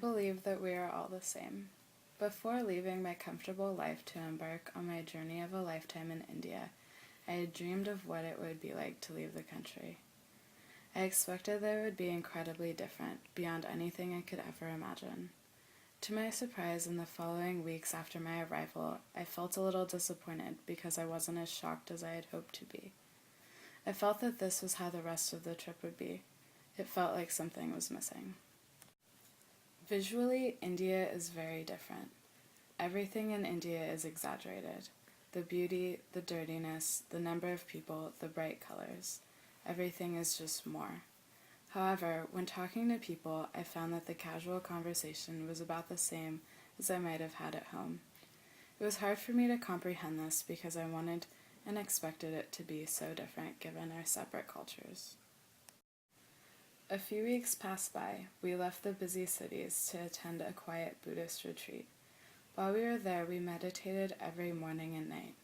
believe that we are all the same. Before leaving my comfortable life to embark on my journey of a lifetime in India, I had dreamed of what it would be like to leave the country. I expected that it would be incredibly different, beyond anything I could ever imagine. To my surprise, in the following weeks after my arrival, I felt a little disappointed because I wasn't as shocked as I had hoped to be. I felt that this was how the rest of the trip would be. It felt like something was missing. Visually, India is very different. Everything in India is exaggerated. The beauty, the dirtiness, the number of people, the bright colors. Everything is just more. However, when talking to people, I found that the casual conversation was about the same as I might have had at home. It was hard for me to comprehend this because I wanted and expected it to be so different given our separate cultures. A few weeks passed by. We left the busy cities to attend a quiet Buddhist retreat. While we were there, we meditated every morning and night.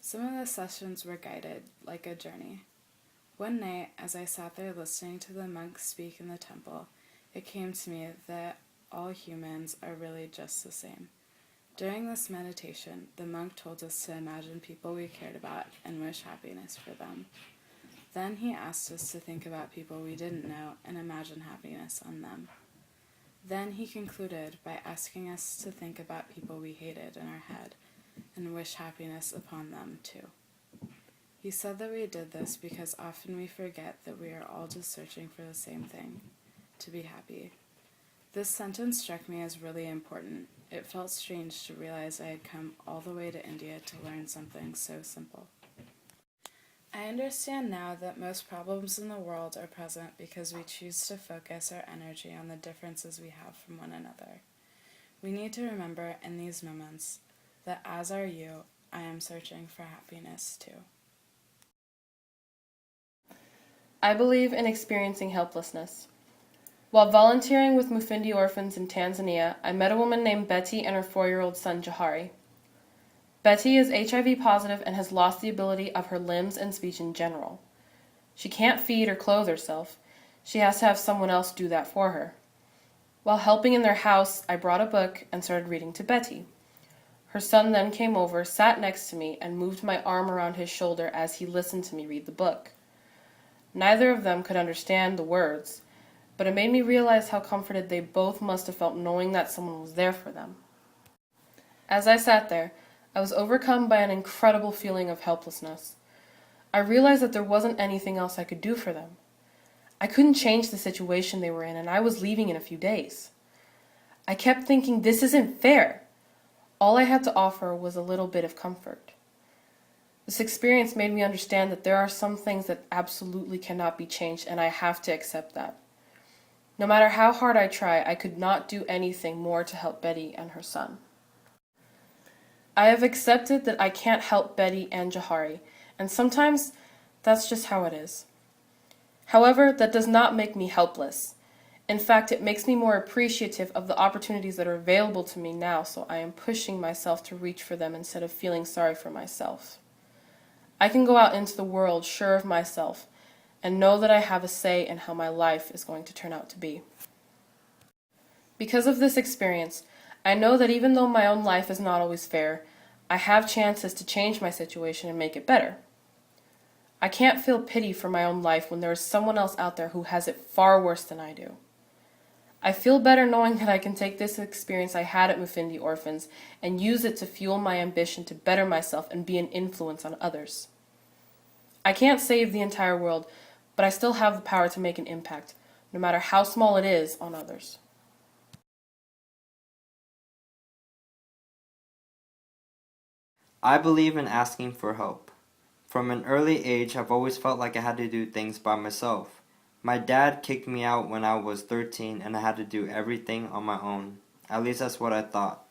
Some of the sessions were guided, like a journey. One night, as I sat there listening to the monks speak in the temple, it came to me that all humans are really just the same. During this meditation, the monk told us to imagine people we cared about and wish happiness for them. Then he asked us to think about people we didn't know and imagine happiness on them. Then he concluded by asking us to think about people we hated in our head and wish happiness upon them too. He said that we did this because often we forget that we are all just searching for the same thing, to be happy. This sentence struck me as really important. It felt strange to realize I had come all the way to India to learn something so simple. I understand now that most problems in the world are present because we choose to focus our energy on the differences we have from one another. We need to remember in these moments that as are you, I am searching for happiness too. I believe in experiencing helplessness. While volunteering with Mufindi orphans in Tanzania, I met a woman named Betty and her 4-year-old son Jahari. Betty is HIV positive and has lost the ability of her limbs and speech in general. She can't feed or clothe herself. She has to have someone else do that for her. While helping in their house, I brought a book and started reading to Betty. Her son then came over, sat next to me, and moved my arm around his shoulder as he listened to me read the book. Neither of them could understand the words, but it made me realize how comforted they both must have felt knowing that someone was there for them. As I sat there, I was overcome by an incredible feeling of helplessness. I realized that there wasn't anything else I could do for them. I couldn't change the situation they were in, and I was leaving in a few days. I kept thinking, this isn't fair. All I had to offer was a little bit of comfort. This experience made me understand that there are some things that absolutely cannot be changed, and I have to accept that. No matter how hard I try, I could not do anything more to help Betty and her son. I have accepted that I can't help Betty and Jahari, and sometimes that's just how it is. However, that does not make me helpless. In fact, it makes me more appreciative of the opportunities that are available to me now, so I am pushing myself to reach for them instead of feeling sorry for myself. I can go out into the world sure of myself and know that I have a say in how my life is going to turn out to be. Because of this experience, I know that even though my own life is not always fair, I have chances to change my situation and make it better. I can't feel pity for my own life when there is someone else out there who has it far worse than I do. I feel better knowing that I can take this experience I had at Mufindi Orphans and use it to fuel my ambition to better myself and be an influence on others. I can't save the entire world, but I still have the power to make an impact, no matter how small it is, on others. I believe in asking for help. From an early age, I've always felt like I had to do things by myself. My dad kicked me out when I was 13 and I had to do everything on my own. At least that's what I thought.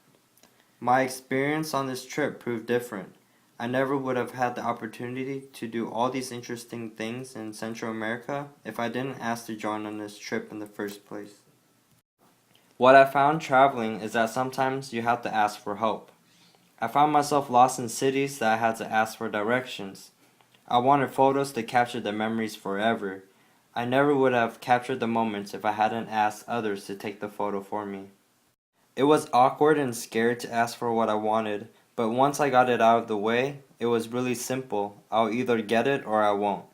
My experience on this trip proved different. I never would have had the opportunity to do all these interesting things in Central America if I didn't ask to join on this trip in the first place. What I found traveling is that sometimes you have to ask for help. I found myself lost in cities that I had to ask for directions. I wanted photos to capture the memories forever. I never would have captured the moments if I hadn't asked others to take the photo for me. It was awkward and scared to ask for what I wanted, but once I got it out of the way, it was really simple. I'll either get it or I won't.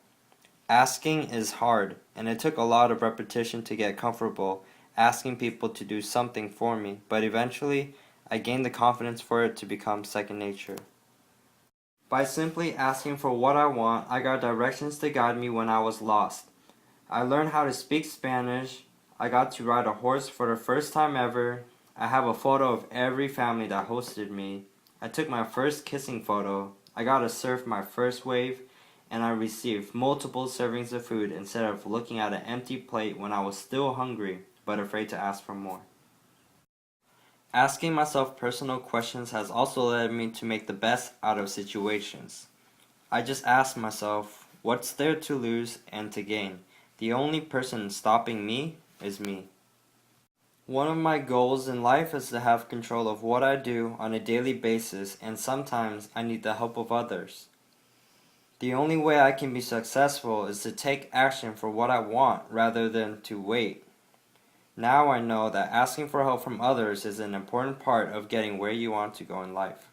Asking is hard, and it took a lot of repetition to get comfortable asking people to do something for me, but eventually I gained the confidence for it to become second nature. By simply asking for what I want, I got directions to guide me when I was lost. I learned how to speak Spanish. I got to ride a horse for the first time ever. I have a photo of every family that hosted me. I took my first kissing photo. I got to surf my first wave. And I received multiple servings of food instead of looking at an empty plate when I was still hungry, but afraid to ask for more. Asking myself personal questions has also led me to make the best out of situations. I just ask myself, what's there to lose and to gain? The only person stopping me is me. One of my goals in life is to have control of what I do on a daily basis, and sometimes I need the help of others. The only way I can be successful is to take action for what I want rather than to wait. Now I know that asking for help from others is an important part of getting where you want to go in life.